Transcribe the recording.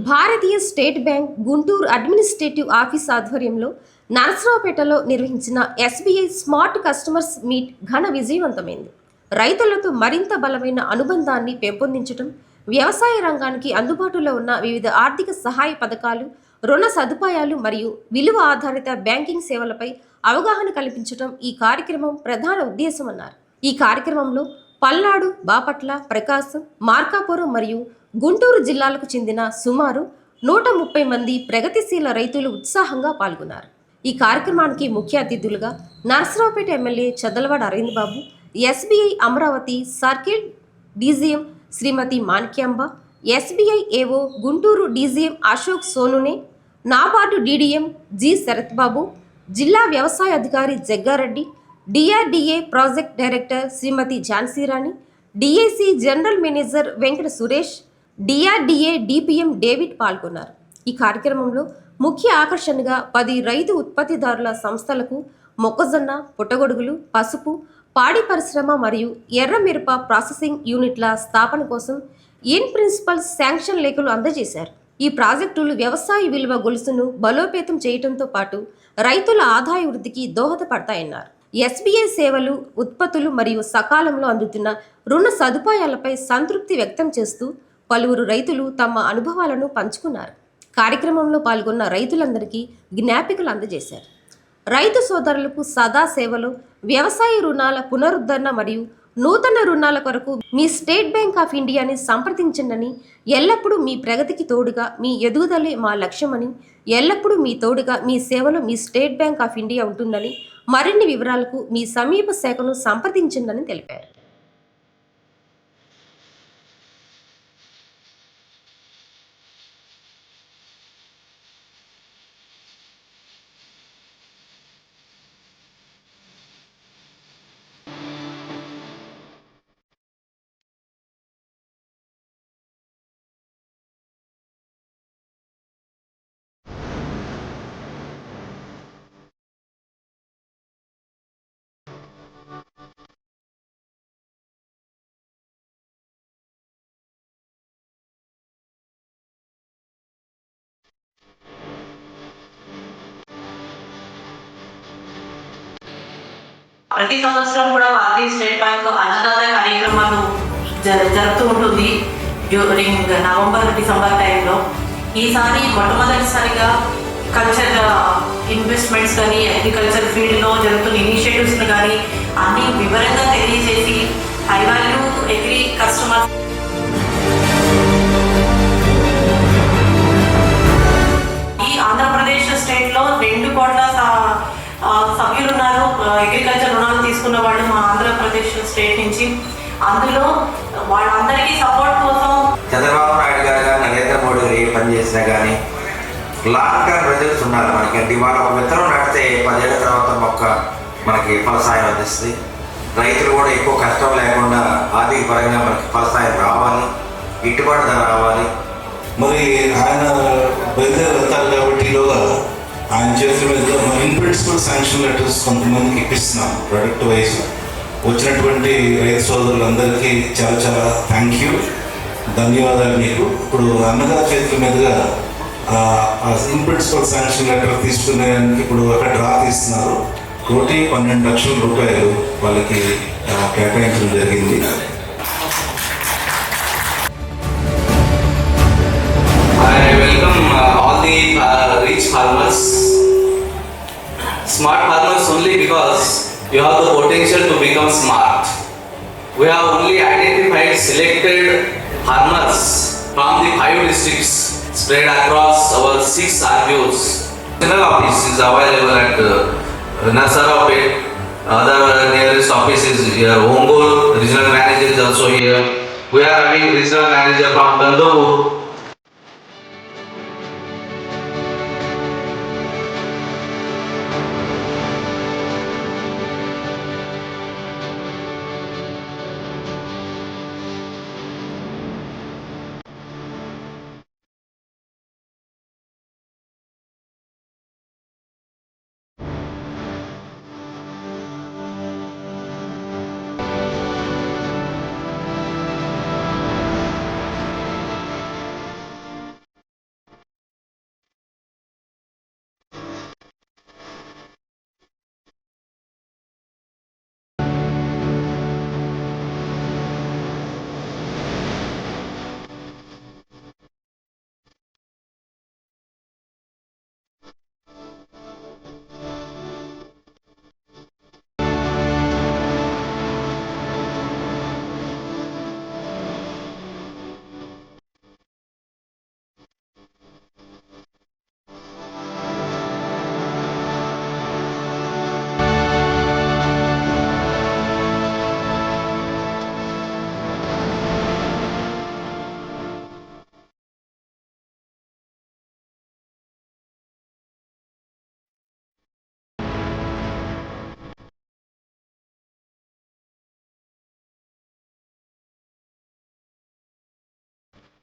భారతీయ State Bank Guntur administrative office ఆధ్వర్యంలో నరసరావుపేటలో నిర్వహించిన ఎస్బీఐ స్మార్ట్ కస్టమర్స్ మీట్ ఘన విజయవంతమైంది. రైతులతో మరింత బలమైన అనుబంధాన్ని పెంపొందించడం, వ్యవసాయ రంగానికి అందుబాటులో ఉన్న వివిధ ఆర్థిక సహాయ పథకాలు, రుణ సదుపాయాలు మరియు విలువ ఆధారిత బ్యాంకింగ్ సేవలపై అవగాహన కల్పించడం ఈ కార్యక్రమం ప్రధాన ఉద్దేశమన్నారు. ఈ కార్యక్రమంలో పల్నాడు, బాపట్ల, ప్రకాశం, మార్కాపురం మరియు గుంటూరు జిల్లాలకు చెందిన సుమారు 130 మంది ప్రగతిశీల రైతులు ఉత్సాహంగా పాల్గొన్నారు. ఈ కార్యక్రమానికి ముఖ్య అతిథులుగా Narasaraopet MLA Chadalavada Aravind Babu, SBI Amaravati circle DGM Srimati Manikyamba, SBI AO Guntur DGM Ashok Sonune, NABARD DDM G Sarath Babu, జిల్లా వ్యవసాయ అధికారి Jaggareddy, DRDA project director Srimati Jhansirani, DIC general manager Venkata Suresh, DRDA DPM David పాల్గొన్నారు. ఈ కార్యక్రమంలో ముఖ్య ఆకర్షణగా 10 రైతు ఉత్పత్తిదారుల సంస్థలకు మొక్కజొన్న, పుట్టగొడుగులు, పసుపు, పాడి పరిశ్రమ మరియు ఎర్రమిరప ప్రాసెసింగ్ యూనిట్ల స్థాపన కోసం ఇన్ ప్రిన్సిపల్ శాంక్షన్ లేఖలు అందజేశారు. ఈ ప్రాజెక్టులు వ్యవసాయ విలువ గొలుసును బలోపేతం చేయడంతో పాటు రైతుల ఆదాయ వృద్ధికి దోహదపడతాయన్నారు. ఎస్బీఐ సేవలు, ఉత్పత్తులు మరియు సకాలంలో అందుతున్న రుణ సదుపాయాలపై సంతృప్తి వ్యక్తం చేస్తూ పలువురు రైతులు తమ అనుభవాలను పంచుకున్నారు. కార్యక్రమంలో పాల్గొన్న రైతులందరికీ జ్ఞాపికలు అందజేశారు. రైతు సోదరులకు సదా సేవలు, వ్యవసాయ రుణాల పునరుద్ధరణ మరియు నూతన రుణాల కొరకు మీ స్టేట్ బ్యాంక్ ఆఫ్ ఇండియాని సంప్రదించండి. ఎల్లప్పుడూ మీ ప్రగతికి తోడుగా, మీ ఎదుగుదలే మా లక్ష్యమని, ఎల్లప్పుడూ మీ తోడుగా మీ సేవలో మీ స్టేట్ బ్యాంక్ ఆఫ్ ఇండియా ఉంటుందని, మరిన్ని వివరాలకు మీ సమీప శాఖను సంప్రదించండి తెలిపారు. ప్రతి సంవత్సరం కూడా భారతీయ స్టేట్ బ్యాంక్ అన్నదాన కార్యక్రమాలు జరుపుతూ ఉంటుంది డ్యూరింగ్ నవంబర్, డిసెంబర్ టైంలో. ఈసారి మొట్టమొదటిసారిగా కల్చర్ ఇన్వెస్ట్మెంట్స్ కానీ, అగ్రికల్చర్ ఫీల్డ్లో జరుగుతున్న ఇనిషియేటివ్స్ని కానీ అన్ని వివరంగా తెలియజేసి హై వాల్యూ అగ్రి కస్టమర్స్ ఈ ఆంధ్రప్రదేశ్ స్టేట్లో 2 కోట్ల సభ్యులు ఉన్నారు. అగ్రికల్చర్ రుణాలు తీసుకున్న వాళ్ళు మా ఆంధ్రప్రదేశ్ స్టేట్ నుంచి. అందులో వాళ్ళందరికీ సపోర్ట్ కోసం చంద్రబాబు నాయుడు గారు కానీ, నరేంద్ర మోడీ గారు ఏ పని చేసినా కానీ లాంగ్ టర్మ్ రిజల్ట్స్ ఉన్నారు మనకి. అంటే ఇవాళ ఒక విత్తనం నడితే 10 ఏళ్ల తర్వాత మొక్క మనకి ఫలసాయం అందిస్తుంది. రైతులు కూడా ఎక్కువ కష్టం లేకుండా ఆర్థిక పరంగా మనకి ఫలసాయం రావాలి, గిట్టుబాటు ధర రావాలి. మరి ఆయన బయలుదేరి వెళ్తారు కాబట్టి ఈలోగా ఆయన చేతుల మీద మన ఇన్ ప్రిన్సిపల్ శాంక్షన్ లెటర్స్ కొంతమందికి ఇప్పిస్తున్నాం ప్రొడక్ట్ వైజ్. వచ్చినటువంటి రైతు సోదరులందరికీ చాలా చాలా థ్యాంక్ యూ, ధన్యవాదాలు మీకు. ఇప్పుడు అన్నగారి చేతుల మీదుగా ఇన్ ప్రిన్సిపల్ శాంక్షన్ లెటర్ తీసుకునేందుకు ఇప్పుడు అక్కడ డ్రా తీస్తున్నారు. 1,12,00,000 రూపాయలు వాళ్ళకి కేటాయించడం జరిగింది. I welcome all the rich farmers, smart farmers only because you have the potential to become smart. We have only identified selected farmers from the 5 districts spread across our 6 RBOs. Regional office is available at Narsaraopet. Other nearest office is here. Ongole regional manager is also here. We are having regional manager from Kandapur.